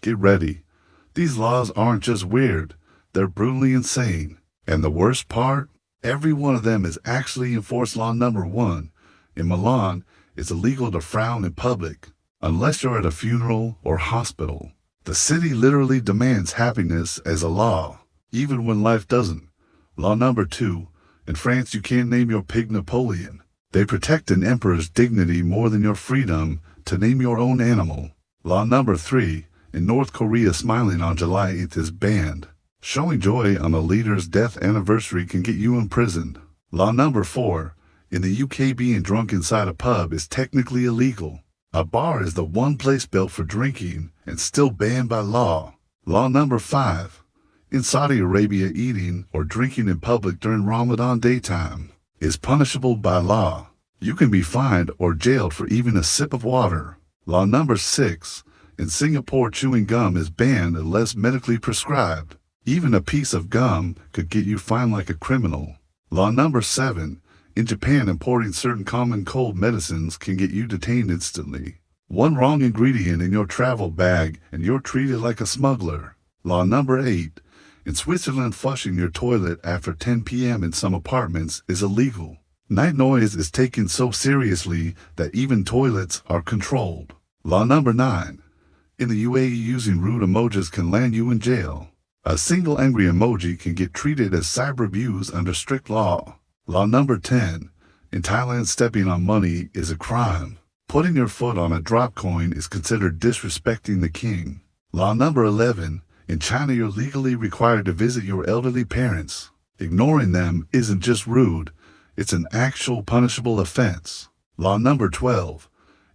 get ready. These laws aren't just weird, they're brutally insane. And the worst part? Every one of them is actually enforced. Law number 1. In Milan, it's illegal to frown in public, unless you're at a funeral or hospital. The city literally demands happiness as a law, even when life doesn't. Law number 2. In France, you can't name your pig Napoleon. They protect an emperor's dignity more than your freedom to name your own animal. Law number 3. In North Korea, smiling on July 8th is banned. Showing joy on a leader's death anniversary can get you imprisoned. Law number 4. In the UK, being drunk inside a pub is technically illegal. A bar is the one place built for drinking and still banned by law. Law number 5. In Saudi Arabia, eating or drinking in public during Ramadan daytime is punishable by law. You can be fined or jailed for even a sip of water. Law number 6. In Singapore, chewing gum is banned unless medically prescribed. Even a piece of gum could get you fined like a criminal. Law number 7. In Japan, importing certain common cold medicines can get you detained instantly. One wrong ingredient in your travel bag and you're treated like a smuggler. Law number 8. In Switzerland, flushing your toilet after 10 p.m. in some apartments is illegal. Night noise is taken so seriously that even toilets are controlled. Law number 9. In the UAE, using rude emojis can land you in jail. A single angry emoji can get treated as cyber abuse under strict law. Law number 10. In Thailand, stepping on money is a crime. Putting your foot on a drop coin is considered disrespecting the king. Law number 11. In China, you're legally required to visit your elderly parents. Ignoring them isn't just rude, it's an actual punishable offense. Law number 12.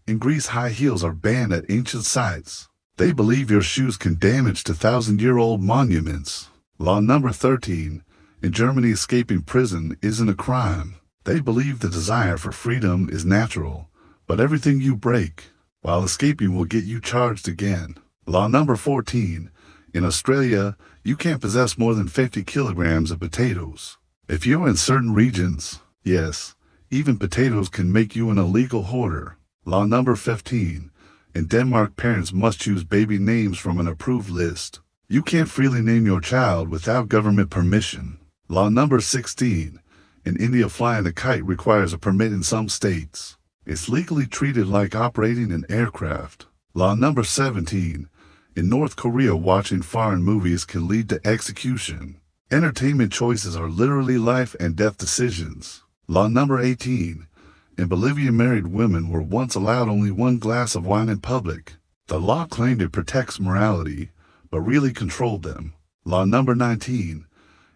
In Greece, high heels are banned at ancient sites. They believe your shoes can damage to 1,000-year-old monuments. Law number 13. In Germany, escaping prison isn't a crime. They believe the desire for freedom is natural, but everything you break while escaping will get you charged again. Law number 14. In Australia, you can't possess more than 50 kilograms of potatoes. If you're in certain regions, yes, even potatoes can make you an illegal hoarder. Law number 15. In Denmark, parents must choose baby names from an approved list. You can't freely name your child without government permission. Law number 16. In India, flying a kite requires a permit in some states. It's legally treated like operating an aircraft. Law number 17. In North Korea, watching foreign movies can lead to execution. Entertainment choices are literally life and death decisions. Law number 18. In Bolivia, married women were once allowed only one glass of wine in public. The law claimed it protects morality, but really controlled them. Law number 19.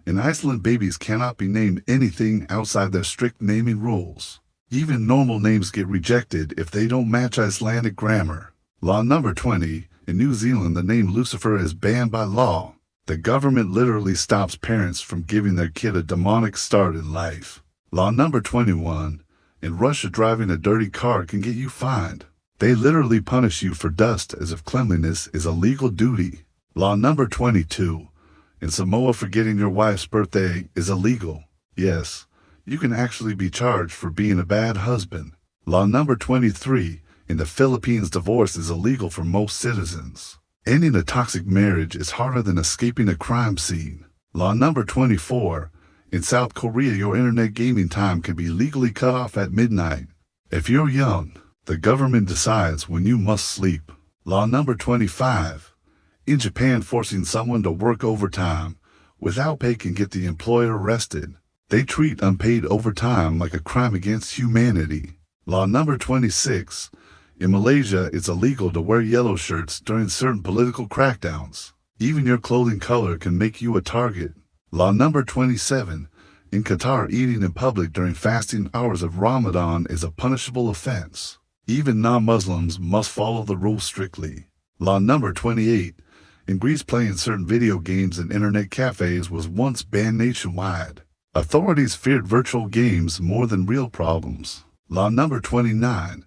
In Iceland, babies cannot be named anything outside their strict naming rules. Even normal names get rejected if they don't match Icelandic grammar. Law number 20. In New Zealand, the name Lucifer is banned by law. The government literally stops parents from giving their kid a demonic start in life. Law number 21. In Russia, driving a dirty car can get you fined. They literally punish you for dust as if cleanliness is a legal duty. Law number 22. In Samoa, forgetting your wife's birthday is illegal. Yes, you can actually be charged for being a bad husband. Law number 23. In the Philippines, divorce is illegal for most citizens. Ending a toxic marriage is harder than escaping a crime scene. Law number 24. In South Korea, your internet gaming time can be legally cut off at midnight. If you're young, the government decides when you must sleep. Law number 25. In Japan, forcing someone to work overtime without pay can get the employer arrested. They treat unpaid overtime like a crime against humanity. Law number 26. In Malaysia, it's illegal to wear yellow shirts during certain political crackdowns. Even your clothing color can make you a target. Law number 27. In Qatar, eating in public during fasting hours of Ramadan is a punishable offense. Even non-Muslims must follow the rules strictly. Law number 28. In Greece, playing certain video games in internet cafes was once banned nationwide. Authorities feared virtual games more than real problems. Law number 29.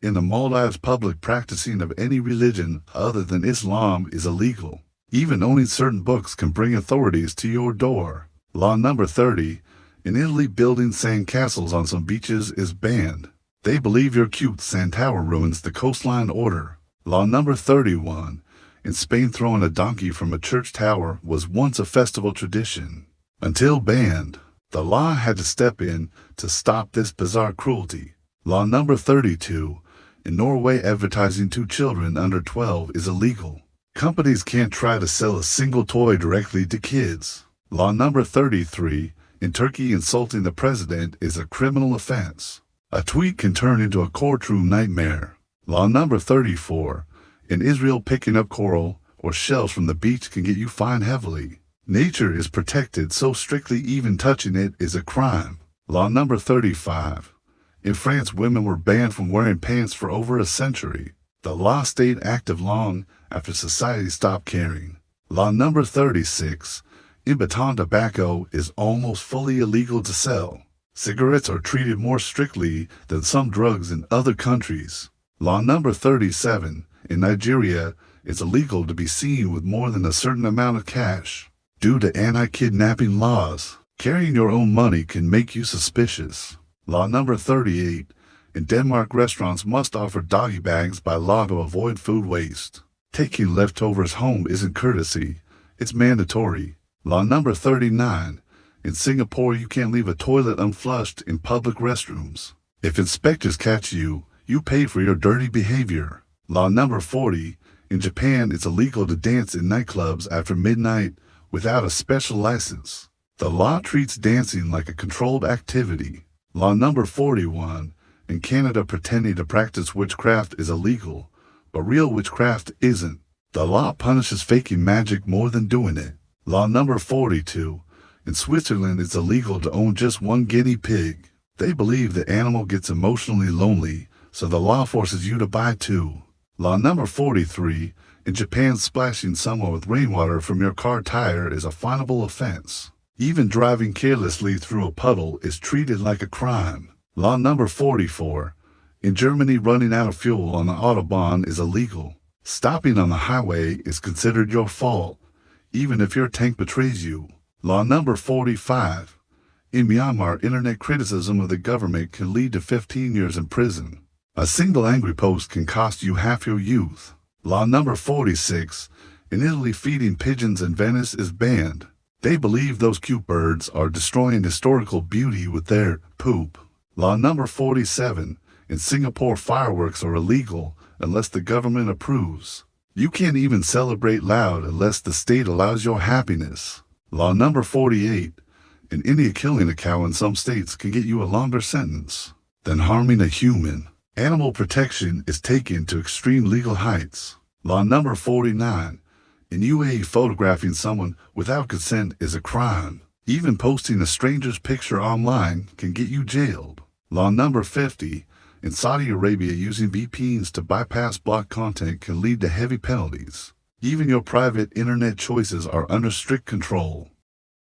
In the Maldives, public practicing of any religion other than Islam is illegal. Even owning certain books can bring authorities to your door. Law number 30. In Italy, building sand castles on some beaches is banned. They believe your cute sand tower ruins the coastline order. Law number 31. In Spain, throwing a donkey from a church tower was once a festival tradition. Until banned, the law had to step in to stop this bizarre cruelty. Law number 32. In Norway, advertising to children under 12 is illegal. Companies can't try to sell a single toy directly to kids. Law number 33. In Turkey, insulting the president is a criminal offense. A tweet can turn into a courtroom nightmare. Law number 34. In Israel, picking up coral or shells from the beach can get you fined heavily. Nature is protected so strictly even touching it is a crime. Law number 35. In France, women were banned from wearing pants for over a century. The law stayed active long after society stopped caring. Law number 36. In Bhutan, tobacco is almost fully illegal to sell. Cigarettes are treated more strictly than some drugs in other countries. Law number 37. In Nigeria, it's illegal to be seen with more than a certain amount of cash. Due to anti-kidnapping laws, carrying your own money can make you suspicious. Law number 38. In Denmark, restaurants must offer doggy bags by law to avoid food waste. Taking leftovers home isn't courtesy, it's mandatory. Law number 39. In Singapore, you can't leave a toilet unflushed in public restrooms. If inspectors catch you, you pay for your dirty behavior. Law number 40. In Japan, it's illegal to dance in nightclubs after midnight without a special license. The law treats dancing like a controlled activity. Law number 41. In Canada, pretending to practice witchcraft is illegal, but real witchcraft isn't. The law punishes faking magic more than doing it. Law number 42. In Switzerland, it's illegal to own just one guinea pig. They believe the animal gets emotionally lonely, so the law forces you to buy two. Law number 43. In Japan, splashing someone with rainwater from your car tire is a finable offense. Even driving carelessly through a puddle is treated like a crime. Law number 44. In Germany, running out of fuel on the Autobahn is illegal. Stopping on the highway is considered your fault, even if your tank betrays you. Law number 45. In Myanmar, internet criticism of the government can lead to 15 years in prison. A single angry post can cost you half your youth. Law number 46. In Italy, feeding pigeons in Venice is banned. They believe those cute birds are destroying historical beauty with their poop. Law number 47. In Singapore, fireworks are illegal unless the government approves. You can't even celebrate loud unless the state allows your happiness. Law number 48. In India, killing a cow in some states can get you a longer sentence than harming a human. Animal protection is taken to extreme legal heights. Law number 49. In UAE, photographing someone without consent is a crime. Even posting a stranger's picture online can get you jailed. Law number 50. In Saudi Arabia, using VPNs to bypass blocked content can lead to heavy penalties. Even your private internet choices are under strict control.